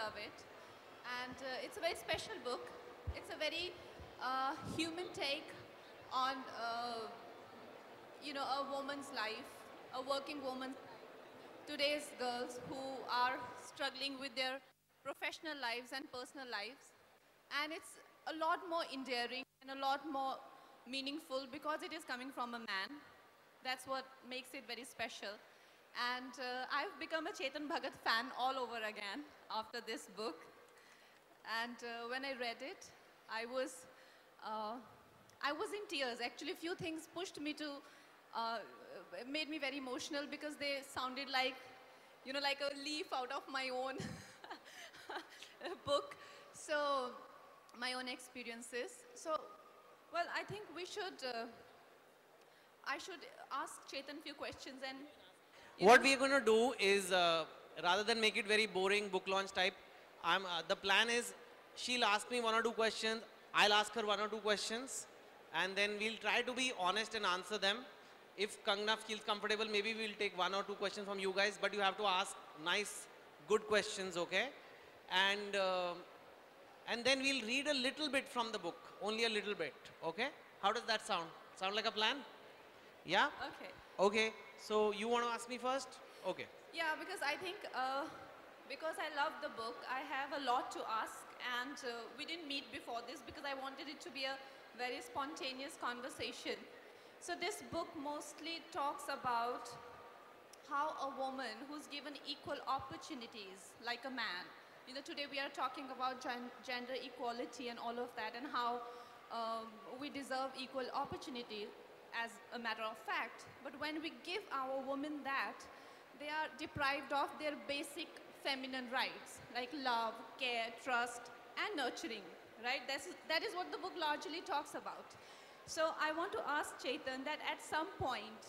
love it. And it's a very special book. It's a very human take on, a woman's life, a working woman's life. Today's girls who are struggling with their professional lives and personal lives. And it's a lot more endearing and a lot more meaningful because it is coming from a man. That's what makes it very special. And I've become a Chetan Bhagat fan all over again after this book. And when I read it, I was in tears. Actually, a few things pushed me to, made me very emotional because they sounded like, like a leaf out of my own book. So, my own experiences. So, well, I think I should ask Chetan few questions and... What we are going to do is, rather than make it very boring book launch type, the plan is she'll ask me one or two questions, I'll ask her one or two questions, and then we'll try to be honest and answer them. If Kangana feels comfortable, maybe we'll take one or two questions from you guys, but you have to ask nice, good questions, okay? And then we'll read a little bit from the book, only a little bit, okay? How does that sound? Sound like a plan? Yeah? Okay. Okay, so you want to ask me first? Okay. Yeah, because I think, because I love the book, I have a lot to ask, and we didn't meet before this because I wanted it to be a very spontaneous conversation. So this book mostly talks about how a woman who's given equal opportunities like a man, today we are talking about gender equality and all of that, and how we deserve equal opportunity as a matter of fact. But when we give our women that, they are deprived of their basic feminine rights, like love, care, trust, and nurturing, right? That is what the book largely talks about. So I want to ask Chetan that at some point,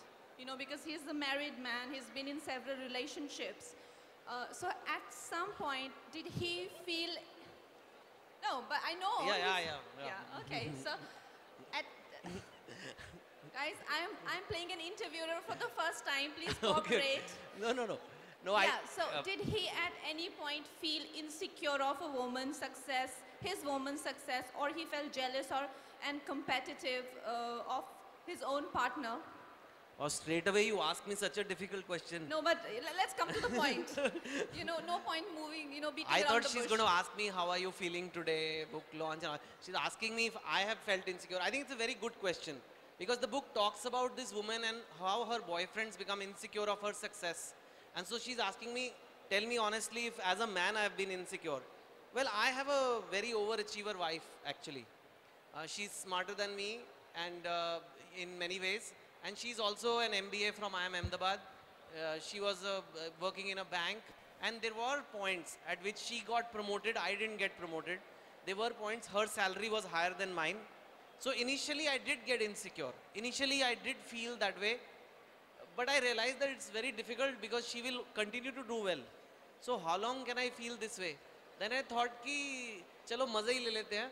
because he's a married man, he's been in several relationships. So at some point, did he feel... No, but I know. Yeah. Okay, so at... Guys, I'm playing an interviewer for the first time. Please cooperate. Okay. No. Yeah, so did he at any point feel insecure of a woman's success, his woman's success, or he felt jealous and competitive of his own partner? Or straight away you ask me such a difficult question. No, but let's come to the point. No point moving, beating around the bush. I thought she's going to ask me, how are you feeling today, book launch. She's asking me if I have felt insecure. I think it's a very good question. Because the book talks about this woman and how her boyfriends become insecure of her success. And so she's asking me, tell me honestly, if as a man I have been insecure. Well, I have a very overachiever wife, actually. She's smarter than me and in many ways. And she's also an MBA from IIM Ahmedabad. She was working in a bank. And there were points at which she got promoted, I didn't get promoted. There were points her salary was higher than mine. So initially I did get insecure. Initially I did feel that way. But I realized that it's very difficult because she will continue to do well. So how long can I feel this way? Then I thought कि चलो मज़े ही ले लेते हैं.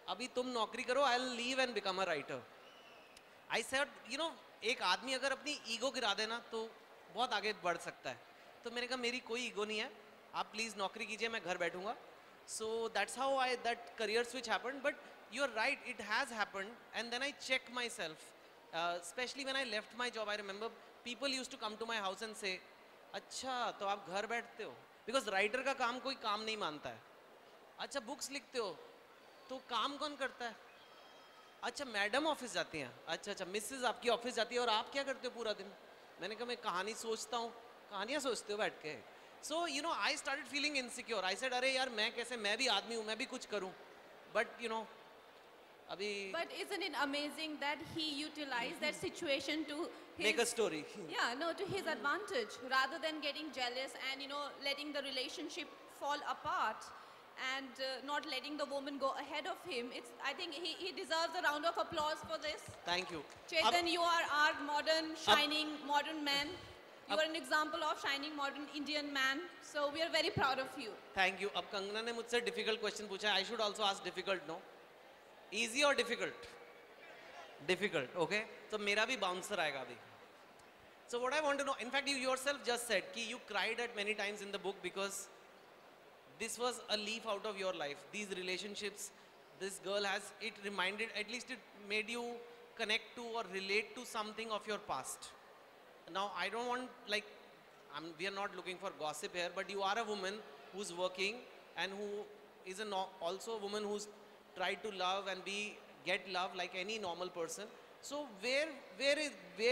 अभी तुम नौकरी करो, I'll leave and become a writer. I said, एक आदमी अगर अपनी ईगो गिरा देना तो बहुत आगे बढ़ सकता है. तो मैंने कहा मेरी कोई ईगो नहीं है. आप प्लीज़ नौकरी कीजिए, मैं घर बैठूंगा. So that's how that career switch happened. But you're right, it has happened. And then I checked myself. Especially when I left my job, I remember people used to come to my house and say, अच्छा तो आप घर बैठते हो? Because writer का काम कोई काम नहीं मानता है. अच्छा books लिखते हो? तो काम कौन करता है? अच्छा मैडम ऑफिस जाती हैं. अच्छा मिसेज आपकी ऑफिस जाती है और आप क्या करते हो पूरा दिन? मैंने कहा मैं कहानी सोचता हूँ. कहानियाँ सोचते हो बैठ के? So I started feeling insecure. I said अरे यार मैं कैसे, मैं भी आदमी हूँ, मैं भी कुछ करूँ. But अभी. But isn't it amazing that he utilized that situation to make a story? Yeah, no, to his advantage, rather than getting jealous and letting the relationship fall apart and not letting the woman go ahead of him. I think he deserves a round of applause for this. Thank you. Chetan, you are our modern, shining, modern man. You are an example of shining, modern Indian man. So we are very proud of you. Thank you. अब कंगना ने मुझसे difficult question पूछा. I should also ask difficult, no? Easy or difficult? Difficult, okay? So मेरा भी bouncer आएगा अभी. So what I want to know, in fact you yourself just said कि you cried at many times in the book because this was a leaf out of your life. These relationships, this girl has, it reminded, at least it made you connect to or relate to something of your past. Now, I don't want, like, we are not looking for gossip here, but you are a woman who's working and who is also a woman who's tried to love and get love like any normal person. So where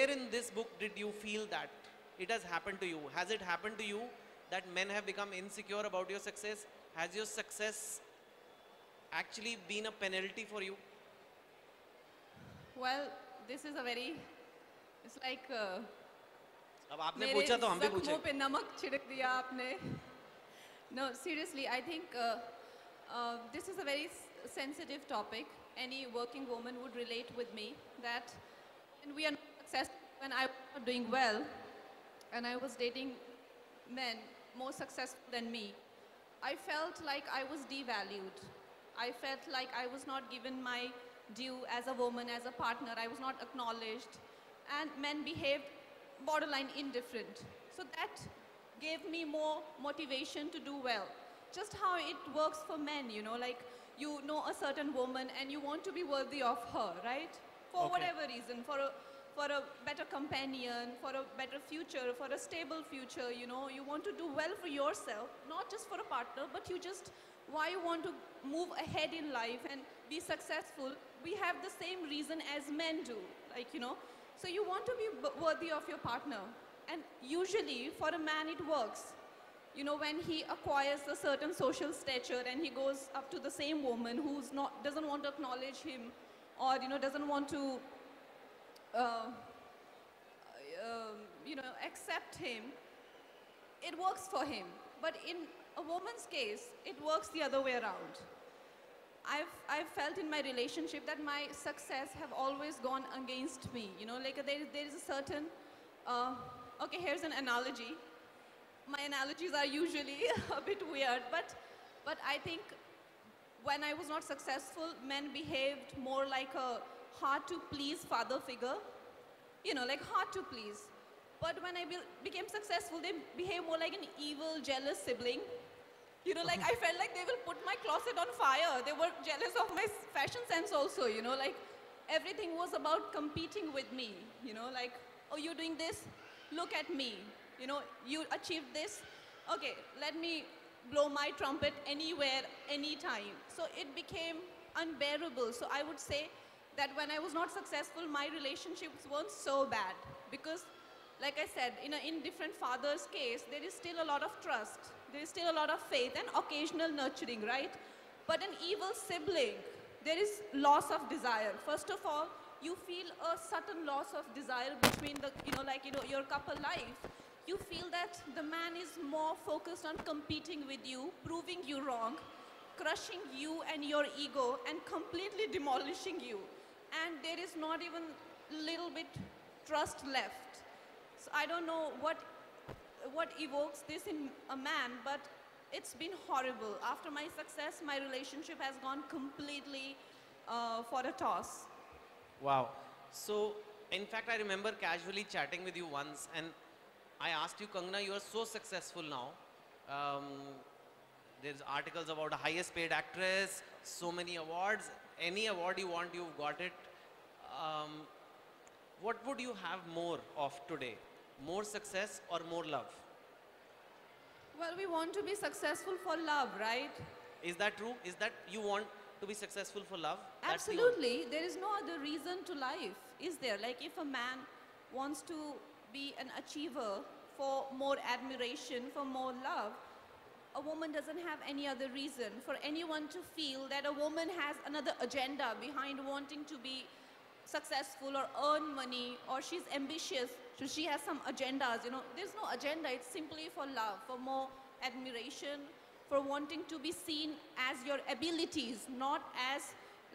in this book did you feel that it has happened to you? Has it happened to you that men have become insecure about your success? Has your success actually been a penalty for you? Well, this is a very, it's like अब आपने मेरे पूछा तो हम भी पूछे. जख्मों पे नमक छिड़क दिया आपने. No, seriously, I think this is a very sensitive topic. Any working woman would relate with me that when we are not successful, when I was not doing well, and I was dating men more successful than me, I felt like I was devalued. I felt like I was not given my due as a woman, as a partner. I was not acknowledged, and men behaved borderline indifferent. So that gave me more motivation to do well. Just how it works for men, you know, like you know a certain woman and you want to be worthy of her, right? For Okay. whatever reason, for a better companion, for a better future, for a stable future, you know, you want to do well for yourself, not just for a partner, but why you want to move ahead in life and be successful. We have the same reason as men do, like, you know. So you want to be worthy of your partner. And usually for a man it works. You know, when he acquires a certain social stature and he goes up to the same woman who's doesn't want to acknowledge him, or, you know, doesn't want to, you know, accept him, it works for him. But in a woman's case, it works the other way around. I've felt in my relationship that my success have always gone against me. You know, like there is a certain, okay, here's an analogy. My analogies are usually a bit weird, but I think when I was not successful, men behaved more like a hard-to-please father figure. You know, like hard to please. But when I became successful, they behave more like an evil, jealous sibling. You know, like I felt like they will put my closet on fire. They were jealous of my fashion sense also, you know, like everything was about competing with me, you know, like, oh, you're doing this? Look at me. You know, you achieved this? Okay, let me blow my trumpet anywhere, anytime. So it became unbearable. So I would say that when I was not successful, my relationships weren't so bad because, like I said, in different fathers' case, there is still a lot of trust. There is still a lot of faith and occasional nurturing, right? But an evil sibling, there is loss of desire. First of all, you feel a sudden loss of desire between the, your couple life. You feel that the man is more focused on competing with you, proving you wrong, crushing you and your ego, and completely demolishing you. And there is not even little bit trust left. So I don't know what evokes this in a man, but it's been horrible. After my success, my relationship has gone completely for a toss. Wow. So, in fact, I remember casually chatting with you once, and I asked you, Kangana, you are so successful now. There's articles about the highest paid actress, so many awards. Any award you want, you've got it. What would you have more of today? More success or more love? Well, we want to be successful for love, right? Is that true? Is that you want to be successful for love? Absolutely. There is no other reason to life, is there? Like if a man wants to be an achiever for more admiration, for more love, a woman doesn't have any other reason. For anyone to feel that a woman has another agenda behind wanting to be successful or earn money, or she's ambitious, so she has some agendas, you know. There's no agenda, it's simply for love, for more admiration, for wanting to be seen as your abilities, not as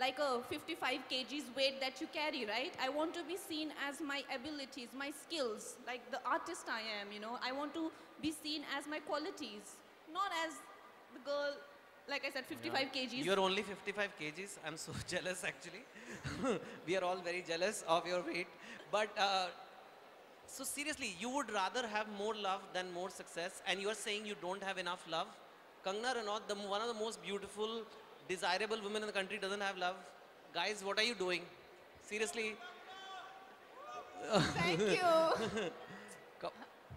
like a 55 kgs weight that you carry, right? I want to be seen as my abilities, my skills, like the artist I am, you know. I want to be seen as my qualities, not as the girl, like I said, 55 kgs. You're only 55 kgs. I'm so jealous actually. We are all very jealous of your weight. But so seriously, you would rather have more love than more success, and you're saying you don't have enough love? Kangana Ranaut, one of the most beautiful, desirable women in the country, doesn't have love. Guys, what are you doing? Seriously, Thank you. co-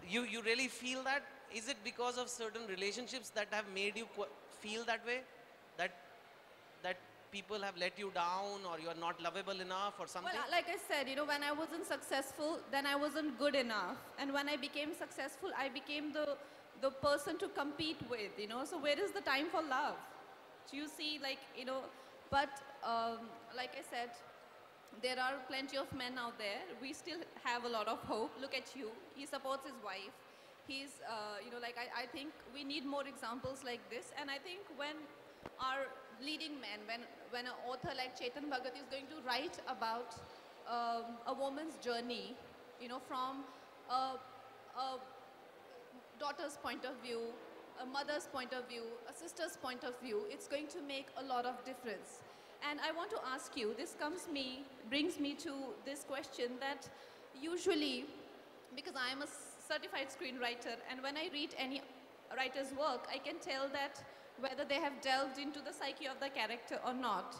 you really feel that? Is it because of certain relationships that have made you feel that way? That that people have let you down, or you are not lovable enough, or something? Well, like I said, when I wasn't successful, then I wasn't good enough. And when I became successful, I became the person to compete with. So where is the time for love? Do you see, but like I said, there are plenty of men out there. We still have a lot of hope. Look at you. He supports his wife. He's, I think we need more examples like this. And I think when our leading men, when an author like Chetan Bhagat is going to write about a woman's journey, from a daughter's point of view, a mother's point of view, a sister's point of view, it's going to make a lot of difference. And I want to ask you, this brings me to this question that usually, because I am a certified screenwriter, and when I read any writer's work, I can tell that whether they have delved into the psyche of the character or not.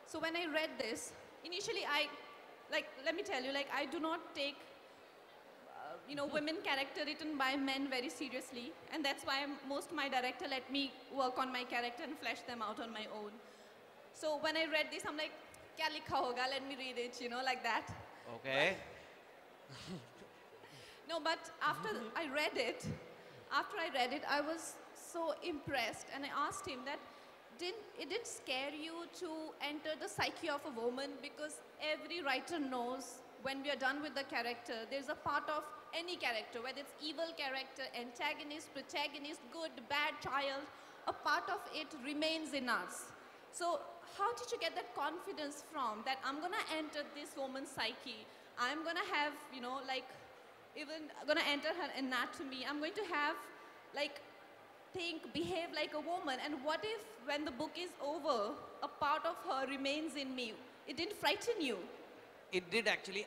So when I read this, initially let me tell you, I do not take women character written by men very seriously, and that's why most my director let me work on my character and flesh them out on my own. So when I read this, I'm like, kya likha hoga? Let me read it, like that. Okay. No, but after I read it, I was so impressed, and I asked him that, did it scare you to enter the psyche of a woman? Because every writer knows when we are done with the character, there's a part of any character, whether it's evil character, antagonist, protagonist, good, bad, child, a part of it remains in us. So how did you get that confidence from that I'm going to enter this woman's psyche? I'm going to have, even going to enter her anatomy. I'm going to have, behave like a woman. And what if when the book is over, a part of her remains in me? It didn't frighten you? It did actually.